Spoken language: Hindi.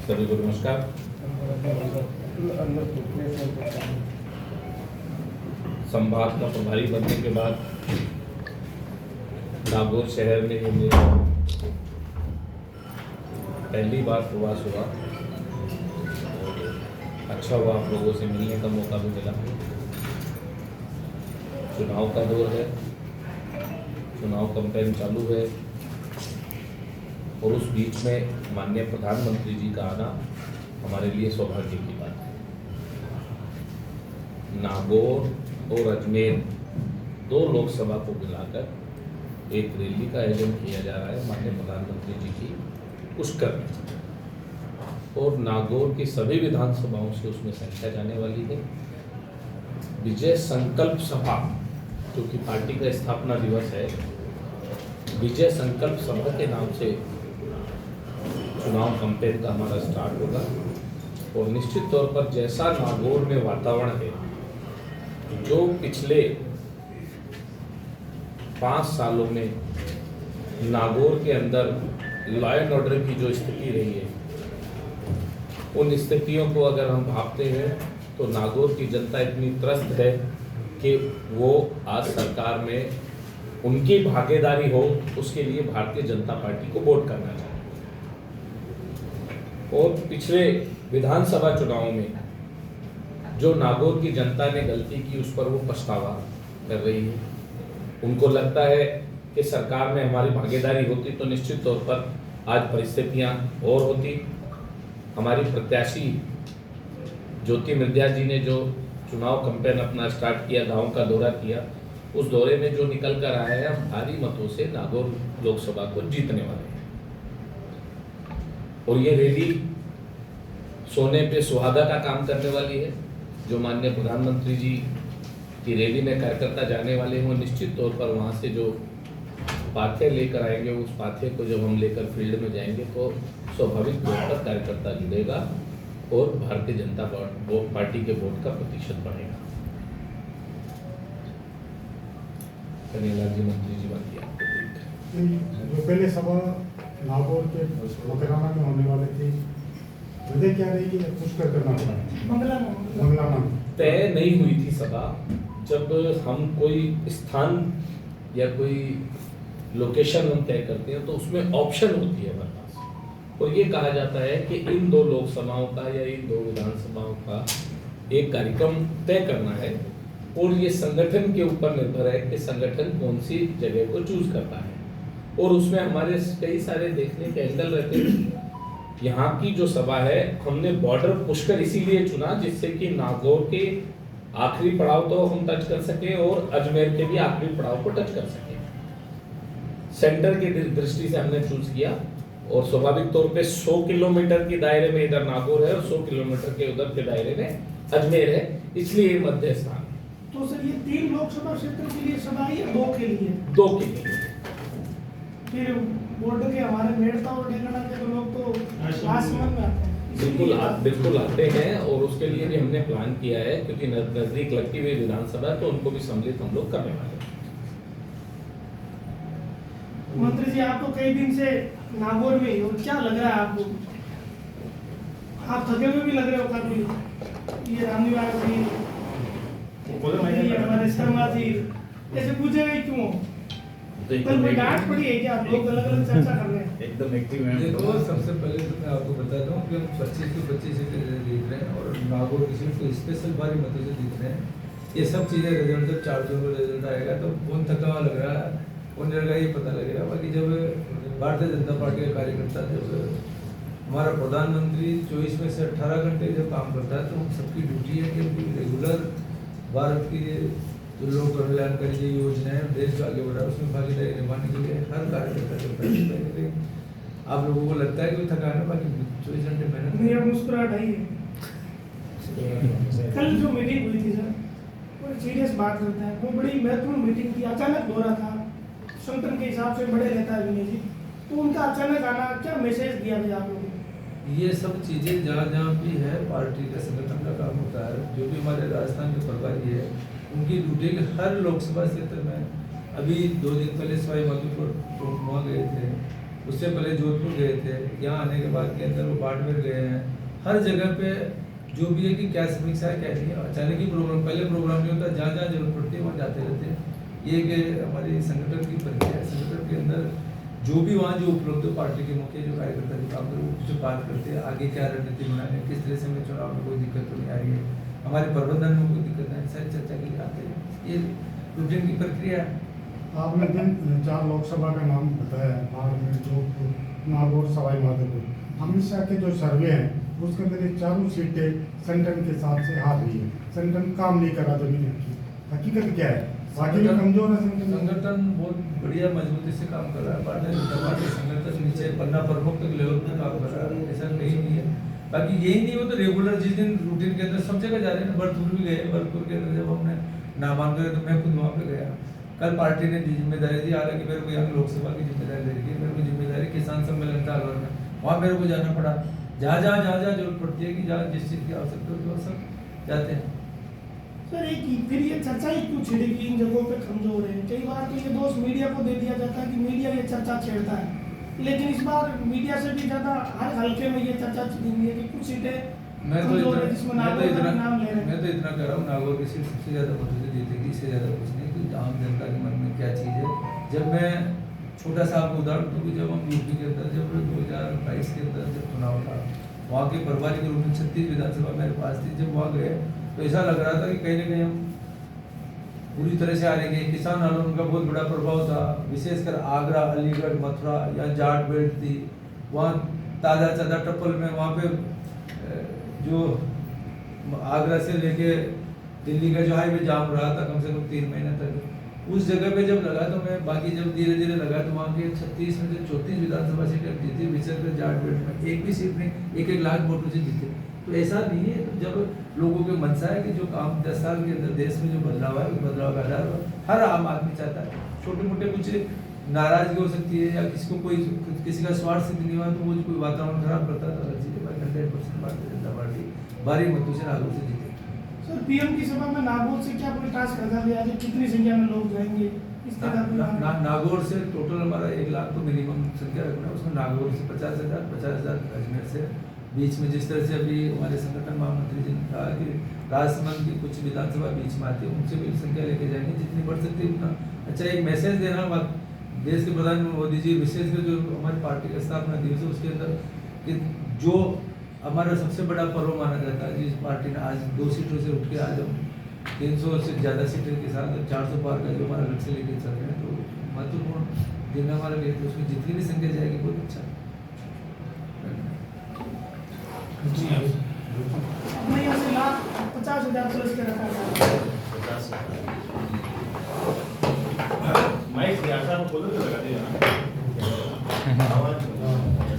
सभी को नमस्कार। संभाग का प्रभारी बनने के बाद नागौर शहर में ये मेरा पहली बार प्रवास हुआ। अच्छा हुआ, आप लोगों से मिलने का मौका भी मिला। चुनाव का दौर है, चुनाव कैंपेन चालू है और उस बीच में माननीय प्रधानमंत्री जी का आना हमारे लिए सौभाग्य की बात है। नागौर और अजमेर दो लोकसभा को मिलाकर एक रैली का आयोजन किया जा रहा है माननीय प्रधानमंत्री जी की पुष्कर में, और नागौर की सभी विधानसभाओं से उसमें संख्या जाने वाली है। विजय संकल्प सभा, जो कि पार्टी का स्थापना दिवस है, विजय संकल्प सभा के नाम से चुनाव कैंपेन का हमारा स्टार्ट होगा। और निश्चित तौर पर जैसा नागौर में वातावरण है, जो पिछले 5 सालों में नागौर के अंदर लॉ एंड ऑर्डर की जो स्थिति रही है, उन स्थितियों को अगर हम भांपते हैं तो नागौर की जनता इतनी त्रस्त है कि वो आज सरकार में उनकी भागीदारी हो, उसके लिए भारतीय जनता पार्टी को वोट करना चाहते हैं। और पिछले विधानसभा चुनावों में जो नागौर की जनता ने गलती की, उस पर वो पछतावा कर रही है। उनको लगता है कि सरकार में हमारी भागीदारी होती तो निश्चित तौर पर आज परिस्थितियां और होती। हमारी प्रत्याशी ज्योति मिर्जा जी ने जो चुनाव कैंपेन अपना स्टार्ट किया, गांव का दौरा किया, उस दौरे में जो निकल कर आया है, हम भारी मतों से नागौर लोकसभा को जीतने वाले हैं। और ये रैली सोने पे सुहागा का काम करने वाली है। जो माननीय प्रधानमंत्री जी की रैली में कार्यकर्ता जाने वाले हैं, वो निश्चित तौर पर वहाँ से जो पाथे लेकर आएंगे, उस पाथे को जब हम लेकर फील्ड में जाएंगे तो स्वाभाविक तौर पर कार्यकर्ता जुड़ेगा और भारतीय जनता पार्टी के वोट का प्रतिशत बढ़ेगा। कन्हैयालाल जी, मंत्री जी, बात किया। जो पहले सभा नागौर के मकराना में होने वाली थी, वजह क्या रही कि पुष्कर करना पड़ा? मंगला तय नहीं हुई थी सभा। जब हम कोई स्थान या कोई लोकेशन हम तय करते हैं तो उसमें ऑप्शन होती है हमारे पास, और ये कहा जाता है कि इन 2 लोकसभाओं का या इन 2 विधानसभाओं का एक कार्यक्रम तय करना है, और ये संगठन के ऊपर निर्भर है कि संगठन कौन सी जगह को चूज करता है। और उसमें हमारे कई सारे देखने के एंगल रहते हैं। यहाँ की जो सभा है, हमने बॉर्डर पुष्कर इसीलिए चुना जिससे कि नागौर के आखिरी पड़ाव तो हम टच कर सके और अजमेर के भी आखिरी पड़ाव को टच कर सके। सेंटर की दृष्टि से हमने चूज किया, और स्वाभाविक तौर पे 100 किलोमीटर के दायरे में इधर नागौर है और 100 किलोमीटर के उधर के दायरे में अजमेर है, इसलिए मध्य स्थान। तो सर ये 3 लोकसभा क्षेत्र के लिए सभा है, 2 के लिए? 2 के लिए। फिर बॉर्डर के हमारे मेड़ता और ढेंगना के लोग तो आसमान में आते हैं। बिल्कुल आते हैं, और उसके लिए भी हमने प्लान किया है, क्योंकि नजदीक लगती हुई विधानसभा है तो उनको भी सम्मिलित हम लोग करने वाले हैं। मंत्री जी, आप तो कई दिन से नागौर में ही, और क्या लग रहा है आपको? आप थके हुए भी लग रहे हो काफी। ये रामनिवास जी, हमारे शर्मा जी, ऐसे पूछेगा ही क्यों? कल कोई डांट पड़ी है क्या? लोग अलग अलग चर्चा कर रहे हैं। एकदम एक्टिव हैं। देखो, सबसे पहले तो मैं आपको बताता हूँ कि हम 25 की 25 सीटें जीत रहे हैं और नागौर की सीट को स्पेशल भारी मतों से जीत रहे हैं। ये सब चीज़ें रिजल्ट जब 4 जून को रिजल्ट आएगा तो कौन थका हुआ लग रहा है, कौन जगह ये पता लगेगा। बाकी जब भारतीय जनता पार्टी का कार्यकर्ता, जब हमारा प्रधानमंत्री 24 में से 18 घंटे जब काम करता है, तो हम सबकी ड्यूटी है कि रेगुलर भारत की जो लोक कल्याणकारी जो योजना है, देश को आगे बढ़ा, उसमें भागीदारी निभाने के लिए हर कार्यकर्ता करता है। आप लोगों को लगता है कि थकान है, बाकी 24 घंटे मेहनत नहीं, अब मुस्कुराहट आई है। कल जो मीटिंग हुई थी सर, वो सीरियस बात करता है, वो बड़ी महत्वपूर्ण मीटिंग थी। अचानक हो रहा था, संगठन के हिसाब से बड़े नेता है विनय जी, तो उनका अचानक आना, क्या मैसेज दिया गया आप लोगों को? ये सब चीज़ें जहाँ जहाँ भी है पार्टी का संगठन का काम होता है, जो भी हमारे राजस्थान के प्रभारी है, उनकी ड्यूटी के हर लोकसभा क्षेत्र में। अभी 2 दिन पहले सवाई माधोपुर वहाँ गए थे, उससे पहले जोधपुर गए थे, यहाँ आने के बाद के अंदर वो बाड़मेर गए हैं। हर जगह पे जो भी है कि क्या समीक्षा है क्या नहीं है, अचानक ही प्रोग्राम, पहले प्रोग्राम नहीं होता, जहाँ जहाँ जरूरत पड़ती है वहाँ जाते रहते हैं। ये कि हमारी संगठन की प्रक्रिया है, संगठन के अंदर जो भी वहाँ जो उपलब्ध पार्टी के मुख्य जो कार्यकर्ता जो काम करे वो बात करते हैं, आगे क्या रणनीति बनाने, किस तरह से हमें चुनाव में कोई दिक्कत तो नहीं आ रही है, हमारे प्रबंधन में कोई दिक्कत नहीं, सारी चर्चा के लिए आते हैं। ये रूटीन की प्रक्रिया है। आपने दिन 4 लोकसभा का नाम बताया, बाड़मेर, जोधपुर, नागौर, सवाई माधोपुर। अमित शाह के जो सर्वे हैं उसके अंदर ये चारों सीटें संगठन के हिसाब से हार रही है, संगठन काम नहीं कर रहा जमीन की। हकीकत क्या है? बाकी भी कमजोर है संगठन। संगठन बहुत बढ़िया मजबूती से काम कर रहा है, भारतीय जनता पार्टी संगठन नीचे पन्ना प्रमुख तक लेवल पर काम कर रहा है, ऐसा कहीं नहीं है। बाकी यही नहीं हो तो रेगुलर जिस दिन रूटीन के अंदर सब जगह जा रहे हैं, भरतपुर भी गए, भरतपुर के अंदर जब हमने नामांकन तो मैं खुद वहाँ पे गया। कल पार्टी ने जिम्मेदारी दी, हालांकि मेरे को यहाँ लोकसभा की जिम्मेदारी दे रही है, मेरे को जिम्मेदारी किसान सम्मेलन था अलवर में, वहाँ मेरे को जाना पड़ा। जहाँ जरूरत पड़ती है कि जहाँ जिस चीज़ की आवश्यकता होती है वो सब जाते हैं। सर एक फिर ये चर्चा ही क्यों छिड़ेगी इन जगहों पे कमजोर है? कई बार तो ये दोष मीडिया को दे दिया जाता है कि मीडिया ये चर्चा छेड़ता है, लेकिन इस बार मीडिया से भी ज्यादा हर हल्के में ये चर्चा छिड़ी है कि कुछ सीटें मैं तो कमजोर है जिसमें नागौर का नाम ले रहे हैं। मैं तो इतना कह रहा हूँ, नागौर की सीट सबसे ज़्यादा मतों से जीतेगी, इससे ज़्यादा कुछ नहीं। कि आम जनता के मन में क्या चीज़ है, जब मैं छोटा सा आपको उदाहरण दूँ कि जब हम यूपी के अंदर जब 2022 के अंदर जब चुनाव था, वहाँ के प्रभारी के रूप में 36 विधानसभा मेरे पास थी। जब वहाँ गए तो ऐसा लग रहा था कि कहीं ना कहीं हम पूरी तरह से हारेंगे। किसान आंदोलन का बहुत बड़ा प्रभाव था, विशेषकर आगरा, अलीगढ़, मथुरा या जाट बेल्ट थी, वहाँ ताज़ा चादा टप्पल में, वहाँ पे जो आगरा से लेके दिल्ली का जो हाईवे जाम रहा था कम से कम 3 महीने तक, उस जगह पे जब लगा तो मैं बाकी जब धीरे धीरे लगा तो वहाँ के 36 में से 34 विधानसभा सीटें जीती, विशेषकर जाट बेल्ट में एक भी सीट नहीं, 1-1 लाख वोटों से जीते। तो ऐसा नहीं है, तो जब लोगों के मनसा है कि जो काम 10 साल के अंदर देश में जो बदलाव है, उस बदलाव का आधार हर आम आदमी चाहता है। छोटे मोटे कुछ नाराजगी हो सकती है या किसी का स्वार्थ सिद्ध नहीं हुआ तो वो कोई वातावरण खराब करता है तो अलग चीज़ है। 100% भारतीय जनता पार्टी भारी मतों से नागौर से जीते। सर पीएम की सभा में नागौर से क्या कोई टास्क रखा गया है? कितनी संख्या में लोग जाएंगे इस तरह का? नागौर से टोटल हमारा 1 लाख तो मिनिमम संख्या रखना है, उसमें नागौर से 50,000 अजमेर से। बीच में जिस तरह से अभी हमारे संगठन महामंत्री जी ने कहा कि राजसमंद की कुछ विधानसभा बीच में आती है, उनसे भी संख्या लेके जाएंगे, जितनी बढ़ सकती है उतना अच्छा। एक मैसेज देना बात देश के प्रधानमंत्री मोदी जी, विशेषकर जो हमारी पार्टी का स्थापना दिवस है उसके अंदर कि जो हमारा सबसे बड़ा पर्व माना जाता है, जिस पार्टी ने आज 2 सीटों से उठ के आज हम 300 से ज़्यादा सीटों के साथ 400 पार का जो हमारा लक्ष्य लेके चल रहे हैं, तो महत्वपूर्ण दिन हमारे लिए, तो उसमें जितनी भी संख्या जाएगी बहुत अच्छा। अपने यहाँ से 50,000 प्लस के रखा गया है। माइक से आशा को खोलो तो लगा देगा ना।